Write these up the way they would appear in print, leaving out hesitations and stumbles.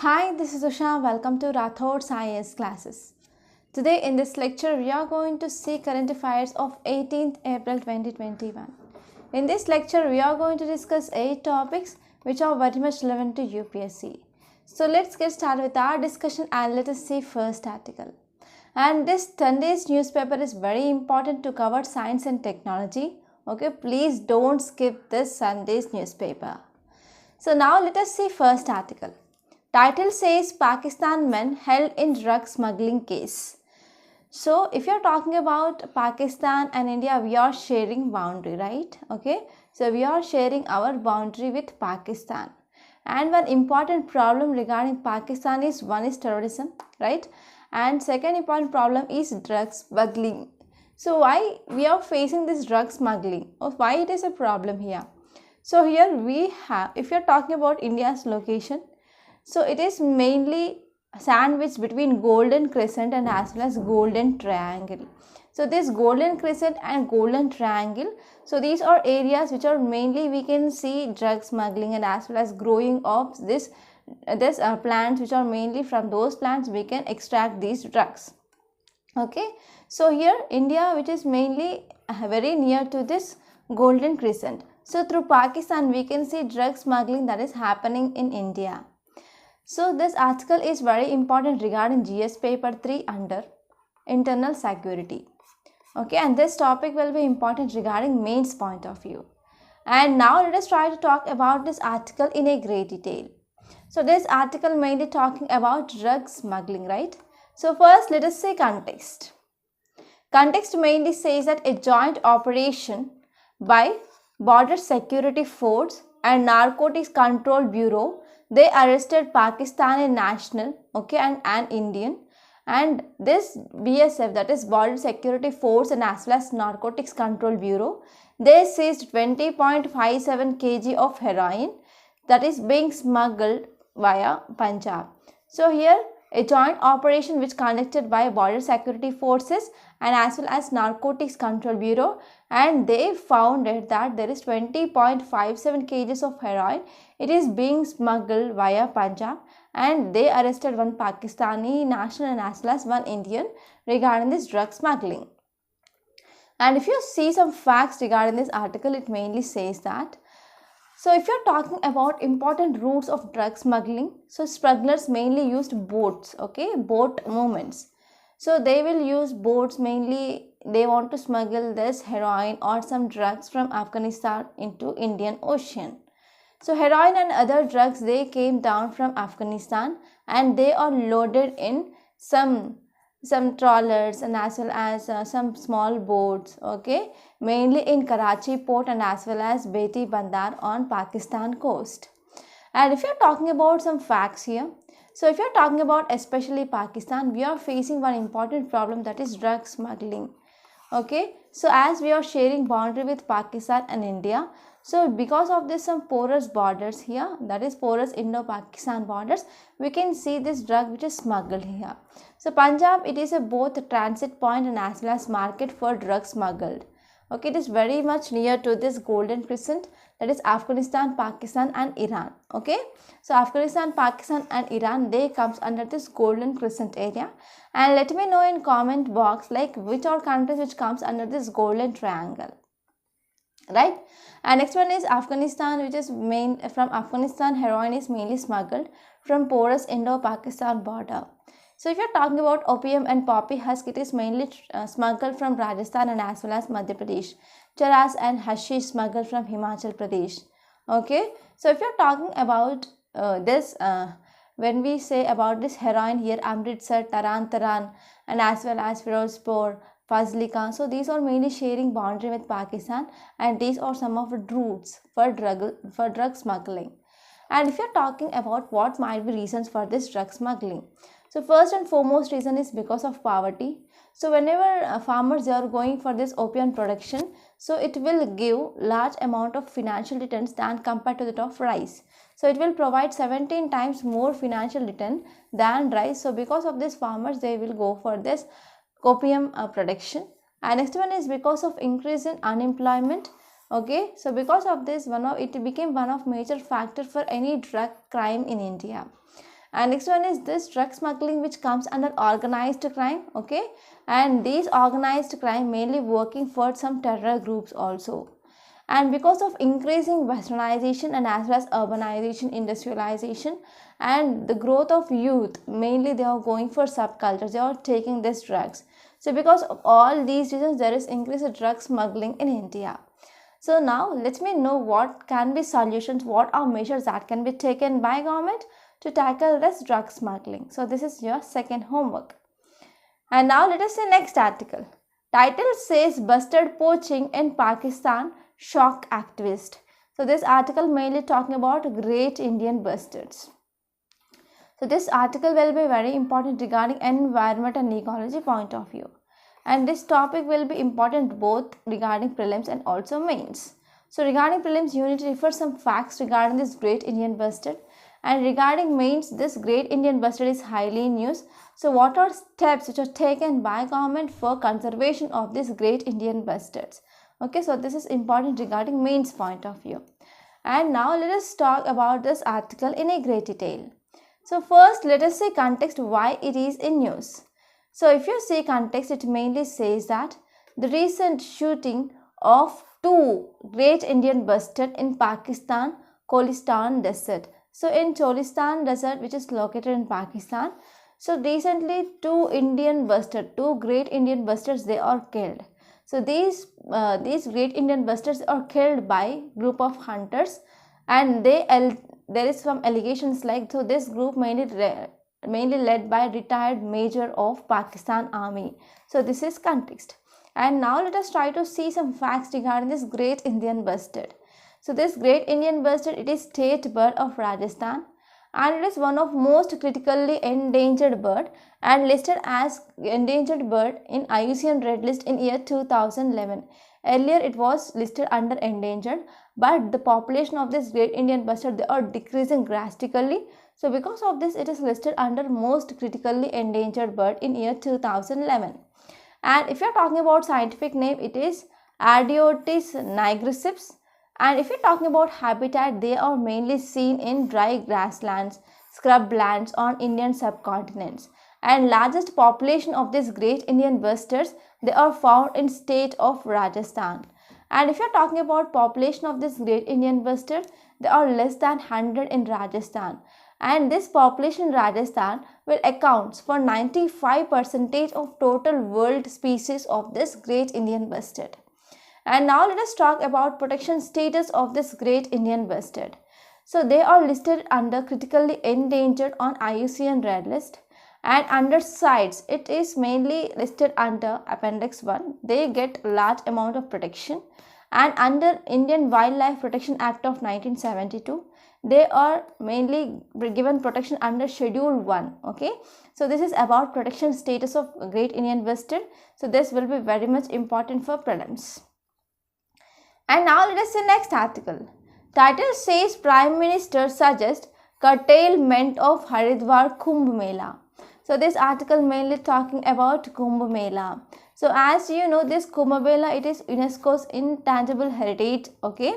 Hi, this is Usha. Welcome to Rathod's IAS classes. Today in this lecture, we are going to see current affairs of 18th April 2021. In this lecture, we are going to discuss 8 topics which are very much relevant to UPSC. So let's get started with our discussion and let us see first article. And this Sunday's newspaper is very important to cover science and technology. Okay, please don't skip this Sunday's newspaper. So now let us see first article. Title says Pakistan men held in drug smuggling case. So if you're talking about Pakistan and India, we are sharing boundary, right? Okay, so we are sharing our boundary with Pakistan. And one important problem regarding Pakistan is one is terrorism, right? And second important problem is drug smuggling. So why we are facing this drug smuggling, or why it is a problem here? So here we have, if you're talking about India's location, so it is mainly sandwiched between Golden Crescent and as well as Golden Triangle. So this Golden Crescent and Golden Triangle, so these are areas which are mainly we can see drug smuggling and as well as growing of this plants, which are mainly from those plants we can extract these drugs. Okay, so here India, which is mainly very near to this Golden Crescent. So through Pakistan we can see drug smuggling that is happening in India. So this article is very important regarding GS paper 3 under internal security. Okay, and this topic will be important regarding mains point of view. And now let us try to talk about this article in a great detail. So this article mainly talking about drug smuggling, right? So first let us say context. Context mainly says that a joint operation by Border Security Force and Narcotics Control Bureau, they arrested Pakistani national, okay, and an Indian, and this BSF, that is Border Security Force and as well as Narcotics Control Bureau, they seized 20.57 kg of heroin that is being smuggled via Punjab. So here a joint operation which conducted by Border Security Forces and as well as Narcotics Control Bureau, and they found that there is 20.57 kg of heroin. It is being smuggled via Punjab, and they arrested one Pakistani national and as well as one Indian regarding this drug smuggling. And if you see some facts regarding this article, it mainly says that, so if you're talking about important routes of drug smuggling, so smugglers mainly used boats, okay, boat movements. So they will use boats mainly, they want to smuggle this heroin or some drugs from Afghanistan into Indian Ocean. So heroin and other drugs, they came down from Afghanistan and they are loaded in some trawlers and as well as some small boats, okay, mainly in Karachi port and as well as Beti Bandar on Pakistan coast. And if you're talking about some facts here, so if you're talking about especially Pakistan, we are facing one important problem, that is drug smuggling. Okay, so as we are sharing boundary with Pakistan and India, so because of this some porous borders here, that is porous Indo-Pakistan borders, we can see this drug which is smuggled here. So Punjab, it is a both transit point and as well as market for drugs smuggled. Okay, it is very much near to this Golden Crescent, that is Afghanistan, Pakistan and Iran. Okay, so Afghanistan, Pakistan and Iran, they comes under this Golden Crescent area. And let me know in comment box like which are countries which comes under this Golden Triangle, right? And next one is Afghanistan, which is from Afghanistan heroin is mainly smuggled from porous Indo-Pakistan border. So if you're talking about opium and poppy husk, it is mainly smuggled from Rajasthan and as well as Madhya Pradesh. Charas and hashish smuggled from Himachal Pradesh. Okay, so if you're talking about when we say about this heroin here, Amritsar, Taran and as well as Firozpur, Fazlika, so these are mainly sharing boundary with Pakistan, and these are some of the routes for drug smuggling. And if you're talking about what might be reasons for this drug smuggling, so first and foremost reason is because of poverty. So whenever farmers are going for this opium production, so it will give large amount of financial returns than compared to that of rice. So it will provide 17 times more financial return than rice. So because of this, farmers, they will go for this opium production. And next one is because of increase in unemployment. Okay, so because of this, it became one of major factor for any drug crime in India. And next one is this drug smuggling, which comes under organized crime, okay, and these organized crime mainly working for some terror groups also. And because of increasing westernization and as well as urbanization, industrialization, and the growth of youth, mainly they are going for subcultures, they are taking these drugs. So because of all these reasons, there is increased drug smuggling in India. So now let me know what can be solutions, what are measures that can be taken by government to tackle this drug smuggling. So this is your second homework. And now let us see next article. Title says busted poaching in Pakistan, shock activist. So this article mainly talking about great Indian bastards. So this article will be very important regarding environment and ecology point of view. And this topic will be important both regarding prelims and also mains. So regarding prelims, you need to refer some facts regarding this great Indian bustard. And regarding mains, this great Indian bustard is highly in use. So what are steps which are taken by government for conservation of this great Indian bustards? Okay, so this is important regarding mains point of view. And now let us talk about this article in a great detail. So first, let us see context why it is in news. So if you see context, it mainly says that the recent shooting of two great Indian bustard in Pakistan, Cholistan Desert. So in Cholistan Desert, which is located in Pakistan, so recently two great Indian bustards, they are killed. So these great Indian bustards are killed by group of hunters, and there is some allegations like, so this group mainly led by retired major of Pakistan Army. So this is context. And now let us try to see some facts regarding this great Indian bustard. So this great Indian bustard, it is state bird of Rajasthan, and it is one of most critically endangered bird and listed as endangered bird in IUCN Red List in year 2011. Earlier it was listed under endangered, but the population of this great Indian bustard, they are decreasing drastically. So because of this, it is listed under most critically endangered bird in year 2011. And if you are talking about scientific name, it is Ardeotis nigricips. And if you are talking about habitat, they are mainly seen in dry grasslands, scrublands on Indian subcontinents. And largest population of these great Indian bustards, they are found in state of Rajasthan. And if you are talking about population of this great Indian bustard, they are less than 100 in Rajasthan. And this population in Rajasthan will accounts for 95% of total world species of this great Indian bustard. And now let us talk about protection status of this great Indian bustard. So they are listed under critically endangered on IUCN Red List, and under CITES, it is mainly listed under Appendix 1. They get large amount of protection, and under Indian Wildlife Protection Act of 1972, they are mainly given protection under Schedule 1. Okay, so this is about protection status of great Indian bustard. So this will be very much important for prelims. And now let us see next article. Title says Prime Minister suggests curtailment of Haridwar Kumbh Mela. So this article mainly talking about Kumbh Mela. So as you know, this Kumbh Mela, it is UNESCO's intangible heritage. Okay,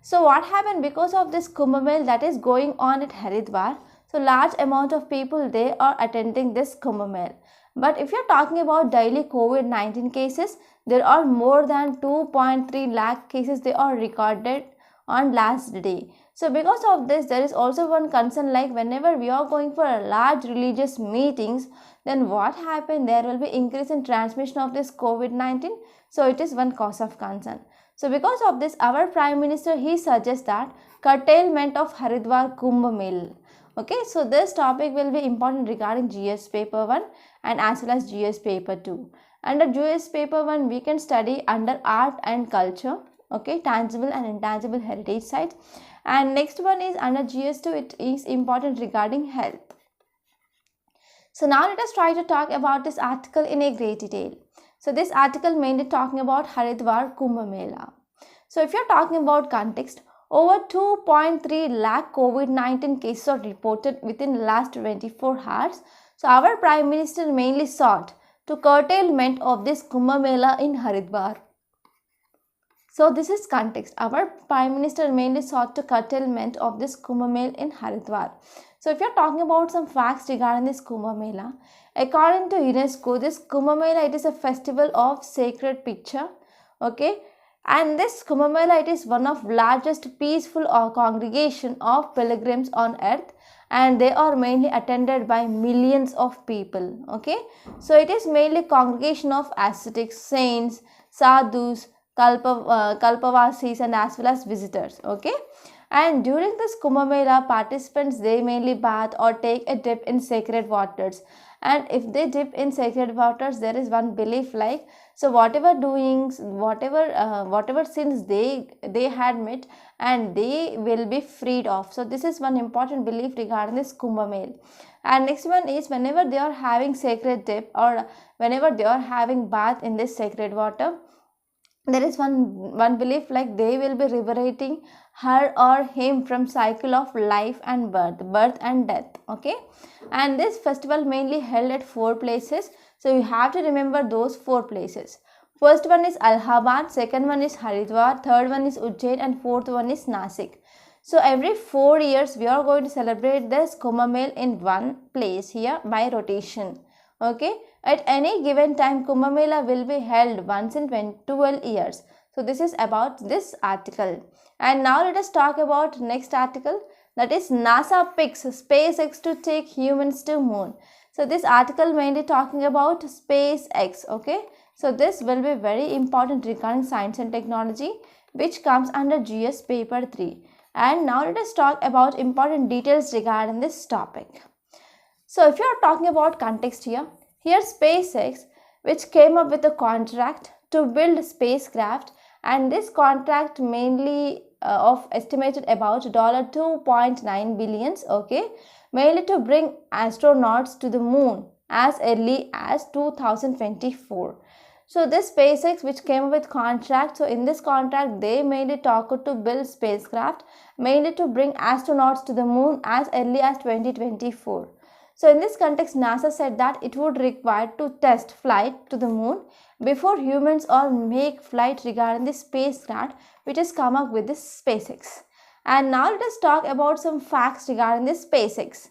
so what happened because of this Kumbh Mela that is going on at Haridwar? So large amount of people, they are attending this Kumbh Mela. But if you are talking about daily COVID-19 cases, there are more than 2.3 lakh cases they are recorded on last day. So because of this, there is also one concern, like whenever we are going for a large religious meetings, then what happened? There will be increase in transmission of this COVID-19. So it is one cause of concern. So because of this, our Prime Minister, he suggests that curtailment of Haridwar Kumbh Mela. Okay, so this topic will be important regarding GS paper 1 and as well as GS paper 2. Under GS paper 1, we can study under art and culture, okay, tangible and intangible heritage sites. And next one is under GS2, it is important regarding health. So now let us try to talk about this article in a great detail. So this article mainly talking about Haridwar Kumbh Mela. So if you are talking about context, over 2.3 lakh COVID-19 cases are reported within last 24 hours. So our Prime Minister mainly sought to curtailment of this Kumbh Mela in Haridwar. So this is context. Our Prime Minister mainly sought to curtailment of this Kumbh Mela in Haridwar. So if you're talking about some facts regarding this Kumbh Mela, according to UNESCO, this Kumbh Mela, it is a festival of sacred picture, okay? And this Kumbh Mela, it is one of largest peaceful congregation of pilgrims on earth, and they are mainly attended by millions of people, okay? So it is mainly congregation of ascetics, saints, sadhus, kalpavasis, and as well as visitors, okay? And during this Kumbh Mela, participants, they mainly bath or take a dip in sacred waters. And if they dip in sacred waters, there is one belief like, so whatever doings, whatever sins they had met, and they will be freed of. So this is one important belief regarding this Kumbh Mela. And next one is, whenever they are having sacred dip or whenever they are having bath in this sacred water, there is one belief like they will be liberating her or him from cycle of life and birth and death, okay? And this festival mainly held at 4 places, so you have to remember those 4 places. First one is Allahabad, second one is Haridwar, third one is Ujjain, and fourth one is Nasik. So every 4 years we are going to celebrate this Kumbh Mela in one place here by rotation, okay? At any given time, Kumbh Mela will be held once in 12 years. So this is about this article. And now let us talk about next article, that is NASA picks SpaceX to take humans to moon. So this article mainly talking about SpaceX, okay? So this will be very important regarding science and technology, which comes under GS paper 3. And now let us talk about important details regarding this topic. So if you are talking about context here SpaceX, which came up with a contract to build spacecraft, and this contract mainly of estimated about $2.9 billion, okay, mainly to bring astronauts to the moon as early as 2024. So this SpaceX, which came up with contract, so in this contract they mainly talked to build spacecraft mainly to bring astronauts to the moon as early as 2024. So in this context, NASA said that it would require to test flight to the moon before humans or make flight regarding the spacecraft which has come up with this SpaceX. And now let us talk about some facts regarding this SpaceX.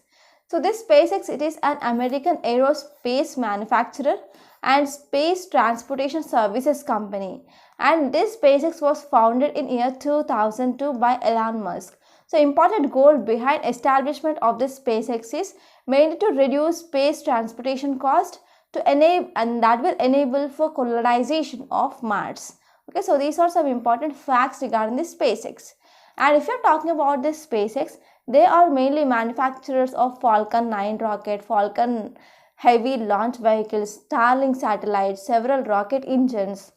So this SpaceX, it is an American aerospace manufacturer and space transportation services company. And this SpaceX was founded in year 2002 by Elon Musk. So important goal behind establishment of this SpaceX is mainly to reduce space transportation cost to enable, and that will enable for colonization of Mars. Okay, so these are some important facts regarding this SpaceX. And if you're talking about this SpaceX, they are mainly manufacturers of Falcon 9 rocket, Falcon heavy launch vehicles, Starlink satellites, several rocket engines,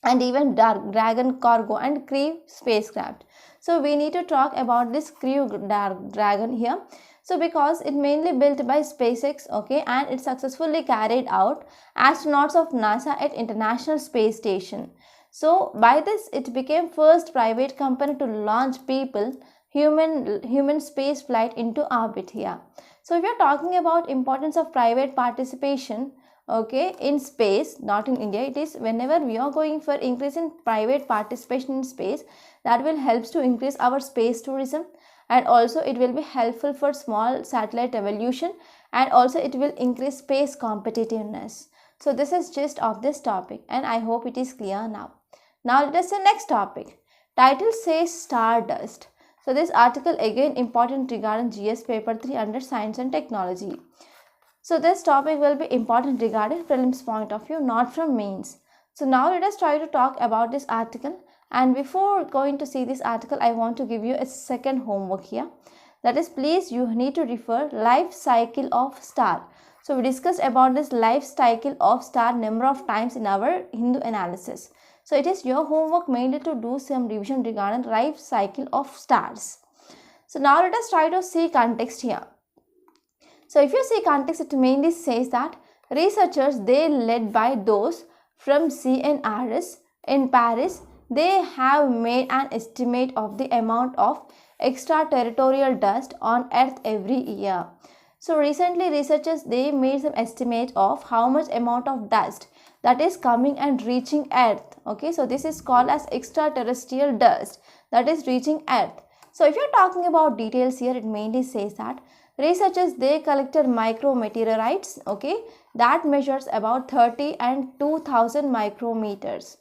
and even Dragon cargo and Crew spacecraft. So we need to talk about this Crew Dragon here. So because it mainly built by SpaceX, okay, and it successfully carried out astronauts of NASA at International Space Station. So by this, it became first private company to launch human space flight into orbit here. So if you're talking about importance of private participation, okay, in space, not in India, it is whenever we are going for increase in private participation in space, that will helps to increase our space tourism, and also it will be helpful for small satellite evolution, and also it will increase space competitiveness. So this is gist of this topic, and I hope it is clear now. Now let us say next topic. Title says Stardust. So this article again important regarding GS paper 3 under science and technology. So this topic will be important regarding prelims point of view, not from mains. So now let us try to talk about this article, and before going to see this article, I want to give you a second homework here. That is, please you need to refer life cycle of star. So we discussed about this life cycle of star number of times in our Hindu analysis. So it is your homework mainly to do some revision regarding life cycle of stars. So now let us try to see context here. So if you see context, it mainly says that researchers, they led by those from CNRS in Paris, they have made an estimate of the amount of extraterritorial dust on Earth every year. So recently researchers, they made some estimate of how much amount of dust that is coming and reaching Earth. Okay, so this is called as extraterrestrial dust that is reaching Earth. So if you're talking about details here, it mainly says that researchers, they collected micrometeorites, okay, that measures about 30 and 2000 micrometers.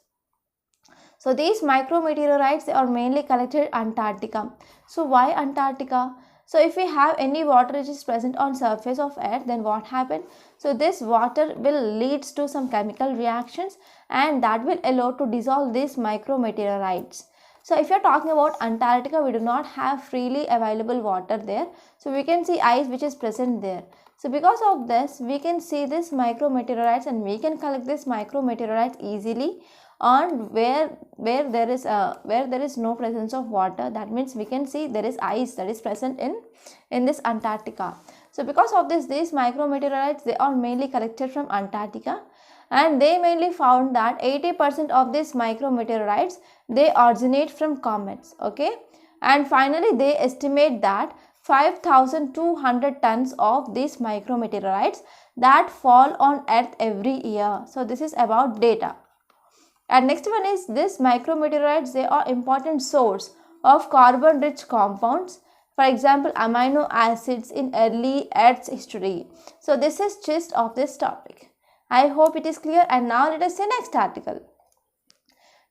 So these micrometeorites, they are mainly collected in Antarctica. So why Antarctica? So if we have any water which is present on surface of Earth, then what happens? So this water will leads to some chemical reactions, and that will allow to dissolve these micrometeorites. So if you are talking about Antarctica, we do not have freely available water there. So we can see ice which is present there. So because of this, we can see this micrometeorites, and we can collect this micrometeorites easily on where there is no presence of water. That means we can see there is ice that is present in this Antarctica. So because of this, these micrometeorites, they are mainly collected from Antarctica, and they mainly found that 80% of these micrometeorites, they originate from comets. Okay, and finally they estimate that 5200 tons of these micrometeorites that fall on Earth every year. So this is about data. And next one is this micrometeorites, they are important source of carbon rich compounds, for example amino acids, in early Earth's history. So this is gist of this topic. I hope it is clear. And now let us see next article.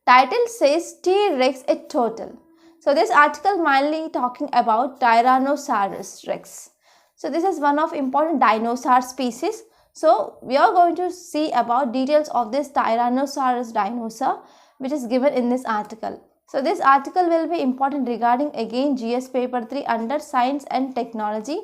Title says T-Rex a total. So this article mainly talking about Tyrannosaurus Rex. So this is one of important dinosaur species. So we are going to see about details of this Tyrannosaurus dinosaur, which is given in this article. So this article will be important regarding again GS paper 3 under science and technology,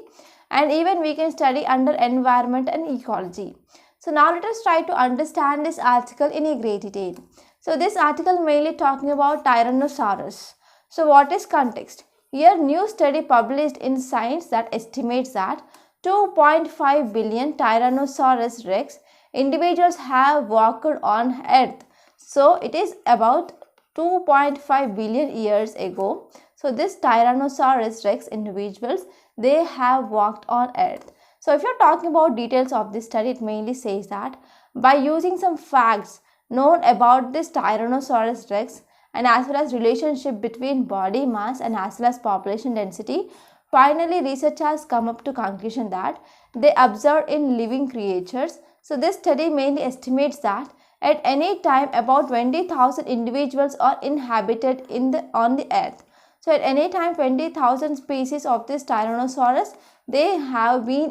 and even we can study under environment and ecology. So now let us try to understand this article in a great detail. So this article mainly talking about Tyrannosaurus. So what is context? Here new study published in Science that estimates that 2.5 billion Tyrannosaurus rex individuals have walked on Earth. So it is about 2.5 billion years ago. So this Tyrannosaurus rex individuals, they have walked on Earth. So if you're talking about details of this study, it mainly says that by using some facts known about this Tyrannosaurus rex, and as well as relationship between body mass and as well as population density, finally researchers come up to conclusion that they observe in living creatures. So this study mainly estimates that at any time about 20,000 individuals are inhabited on the Earth. So at any time 20,000 species of this Tyrannosaurus, they have been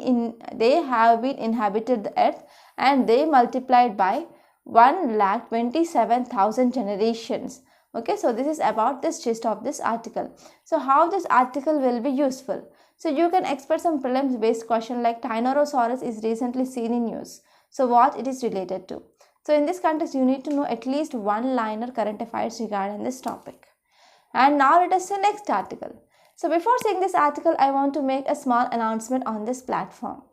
inhabited the Earth, and they multiplied by 1,27,000 generations. Okay, so this is about this gist of this article. So how this article will be useful? So you can expect some prelims based question like Tyrannosaurus is recently seen in news. So what it is related to? So in this context, you need to know at least one liner current affairs regarding this topic. And now let us see next article. So before seeing this article, I want to make a small announcement on this platform.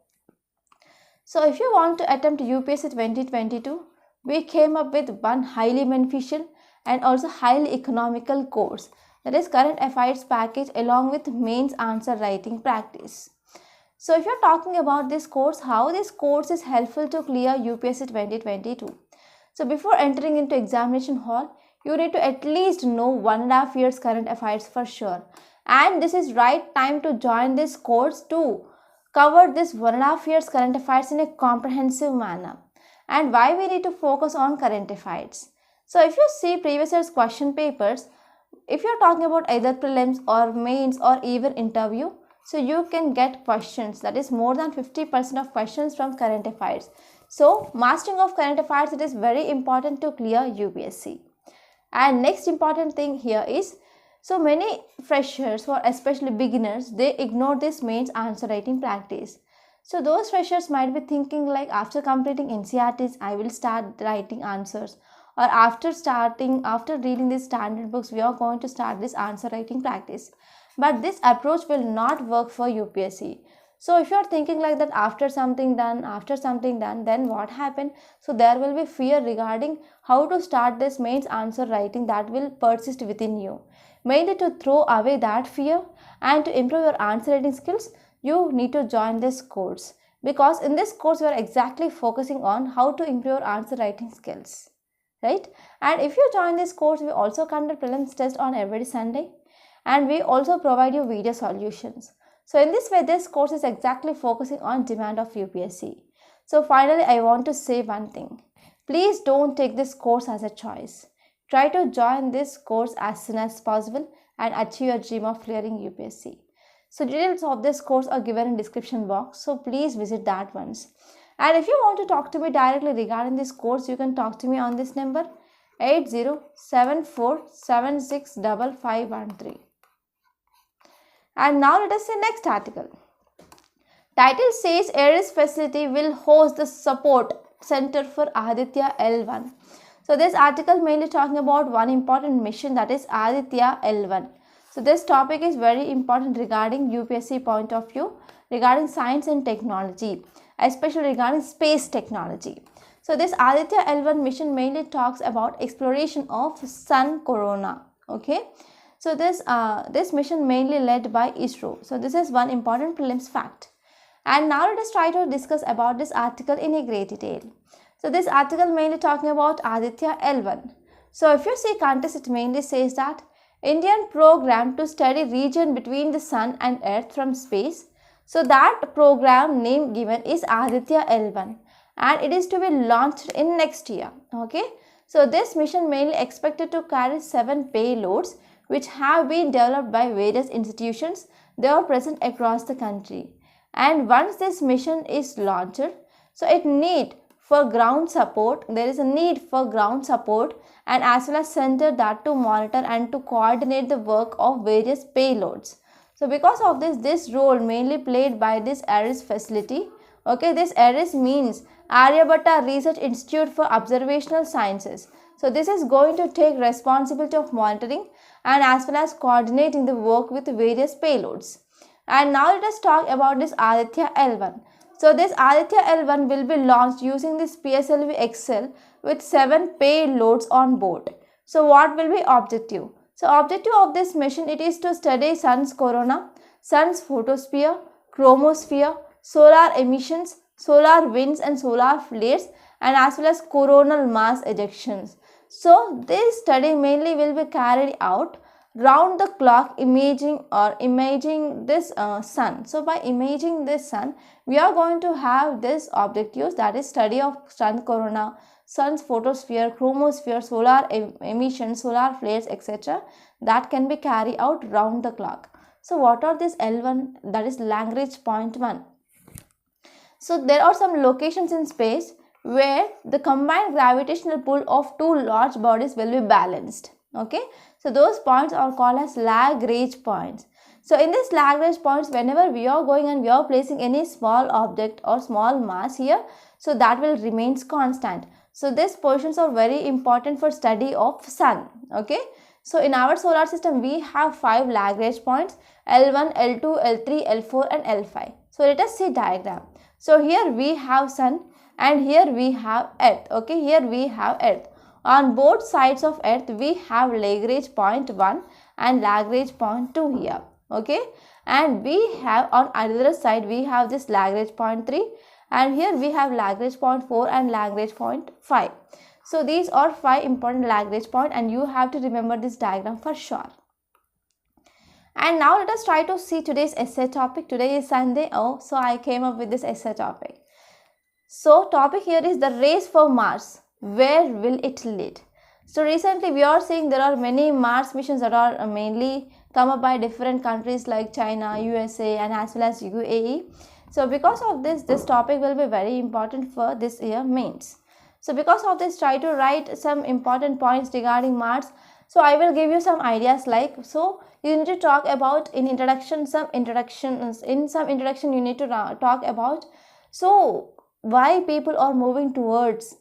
So if you want to attempt UPSC 2022, we came up with one highly beneficial and also highly economical course, that is current affairs package along with mains answer writing practice. So if you're talking about this course, how this course is helpful to clear UPSC 2022. So before entering into examination hall, you need to at least know 1.5 years current affairs for sure. And this is right time to join this course to cover this 1.5 years current affairs in a comprehensive manner. And why we need to focus on current affairs? So if you see previous year's question papers, if you're talking about either prelims or mains or even interview, so you can get questions, that is more than 50% of questions from current affairs. So mastering of current affairs, it is very important to clear UPSC. And next important thing here is, so many freshers or especially beginners, they ignore this mains answer writing practice. So those freshers might be thinking like, after completing NCERTs, I will start writing answers, or after reading these standard books, we are going to start this answer writing practice. But this approach will not work for UPSC. So if you are thinking like that, after something done, then what happened? So there will be fear regarding how to start this mains answer writing that will persist within you. Mainly to throw away that fear and to improve your answer writing skills, you need to join this course, because in this course you are exactly focusing on how to improve your answer writing skills, right? And if you join this course, we also conduct prelims test on every Sunday, and we also provide you video solutions. So in this way, this course is exactly focusing on demand of UPSC. So finally, I want to say one thing. Please don't take this course as a choice. Try to join this course as soon as possible and achieve your dream of clearing UPSC. So details of this course are given in description box, so please visit that once. And if you want to talk to me directly regarding this course, you can talk to me on this number 8074765513. And now let us see next article. Title says ARIS facility will host the support center for Aditya L1. So this article mainly talking about one important mission, that is Aditya L1. So this topic is very important regarding UPSC point of view, regarding science and technology, especially regarding space technology. So this Aditya L1 mission mainly talks about exploration of Sun Corona. Okay. So this mission mainly led by ISRO. So this is one important prelims fact. And now let us try to discuss about this article in a great detail. So this article mainly talking about Aditya L1. So if you see context, it mainly says that Indian program to study region between the sun and earth from space. So that program name given is Aditya L1, and it is to be launched in next year. Okay. So this mission mainly expected to carry 7 payloads which have been developed by various institutions. They are present across the country. And once this mission is launched, so it need for ground support, there is a need for ground support and as well as center that to monitor and to coordinate the work of various payloads. So because of this role mainly played by this ARIS facility. Okay, this ARIS means Aryabhatta Research Institute for Observational Sciences. So this is going to take responsibility of monitoring and as well as coordinating the work with various payloads. And now let us talk about this Aditya L1. So this Aditya L1 will be launched using this PSLV XL with 7 payloads on board. So what will be objective? So objective of this mission, it is to study sun's corona, sun's photosphere, chromosphere, solar emissions, solar winds and solar flares, and as well as coronal mass ejections. So this study mainly will be carried out round the clock imaging this sun. So by imaging this sun, we are going to have this objectives, that is study of sun corona, sun's photosphere, chromosphere, solar emissions, solar flares, etc. that can be carried out round the clock. So what are this L1? That is Lagrange point 1. So there are some locations in space where the combined gravitational pull of 2 large bodies will be balanced. Okay, so those points are called as Lagrange points. So in this Lagrange points, whenever we are going and we are placing any small object or small mass here, so that will remains constant. So these positions are very important for study of sun. Okay, so in our solar system we have 5 Lagrange points, L1, L2, L3, L4 and L5. So let us see diagram. So here we have sun and here we have earth. Okay, here we have earth. On both sides of earth we have Lagrange point 1 and Lagrange point 2 here. Okay, and we have on other side we have this Lagrange point 3, and here we have Lagrange point 4 and Lagrange point 5. So these are 5 important Lagrange point, and you have to remember this diagram for sure. And now let us try to see today's essay topic. Today is Sunday. So I came up with this essay topic. So topic here is the race for Mars. Where will it lead? So recently we are seeing there are many Mars missions that are mainly come up by different countries like China, USA and as well as UAE. So because of this topic will be very important for this year mains. So because of this, try to write some important points regarding Mars. So I will give you some ideas like, so you need to talk about in introduction, in some introduction you need to talk about so why people are moving towards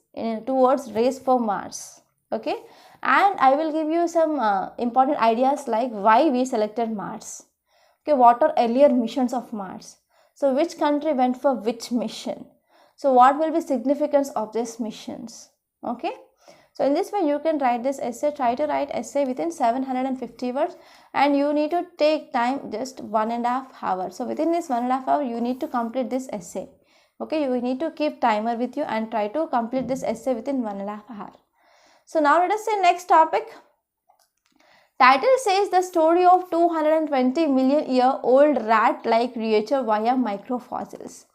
race for Mars. Okay, and I will give you some important ideas like why we selected Mars. Okay, what are earlier missions of Mars? So which country went for which mission? So what will be significance of these missions? Okay, So in this way you can write this essay. Try to write essay within 750 words and you need to take time just 1.5 hours. So within this 1.5 hour you need to complete this essay. Okay, you need to keep timer with you and try to complete this essay within 1.5 hour. So now let us say next topic. Title says the story of 220 million year old rat-like creature via microfossils.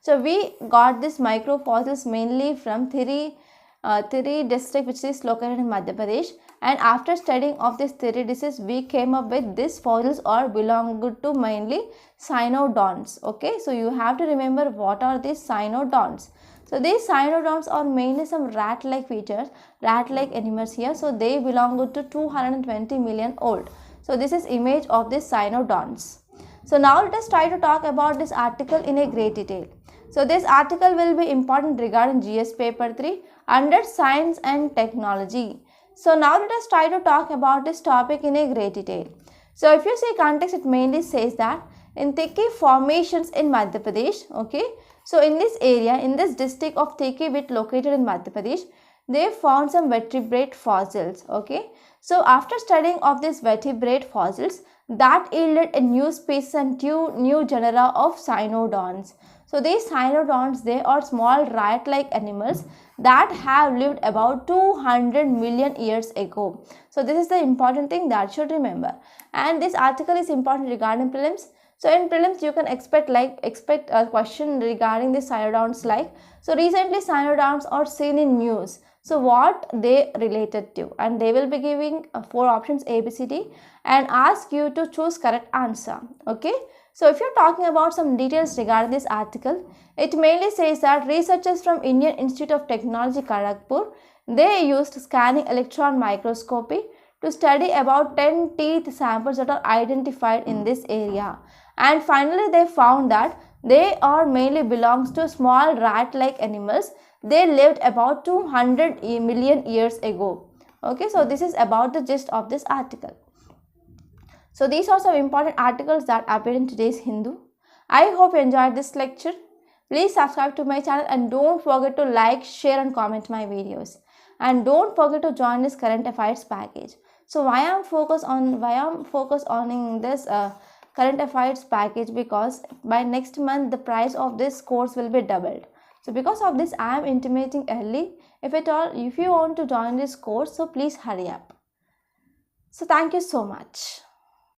So we got this microfossils mainly from Thiri district, which is located in Madhya Pradesh, and after studying of this Thiri disease we came up with these fossils are belong to mainly cynodonts. Okay, so you have to remember what are these cynodonts. So these cynodonts are mainly some rat-like features, rat-like animals here. So they belong to 220 million old. So this is image of these cynodonts. So now let us try to talk about this article in a great detail. So this article will be important regarding GS paper 3 under science and technology. So now let us try to talk about this topic in a great detail. So if you see context, it mainly says that in Tikki formations in Madhya Pradesh, okay. So in this area, in this district of Tikki, which located in Madhya Pradesh, they found some vertebrate fossils, okay. So after studying of these vertebrate fossils, that yielded a new species and two new genera of cynodonts. So these cynodonts, they are small rat-like animals that have lived about 200 million years ago. So this is the important thing that you should remember. And this article is important regarding prelims. So in prelims you can expect a question regarding the cynodonts like, so recently cynodonts are seen in news. So what they related to, and they will be giving 4 options A, B, C, D and ask you to choose correct answer. Okay. So if you're talking about some details regarding this article, it mainly says that researchers from Indian Institute of Technology Kharagpur, they used scanning electron microscopy to study about 10 teeth samples that are identified in this area. And finally they found that they are mainly belongs to small rat-like animals. They lived about 200 million years ago. Okay, so this is about the gist of this article. So these are some important articles that appeared in today's Hindu. I hope you enjoyed this lecture. Please subscribe to my channel and don't forget to like, share and comment my videos. And don't forget to join this current affairs package. So why I'm focused on this current affairs package, because by next month the price of this course will be doubled. So because of this I am intimating early. If you want to join this course, so please hurry up. So thank you so much.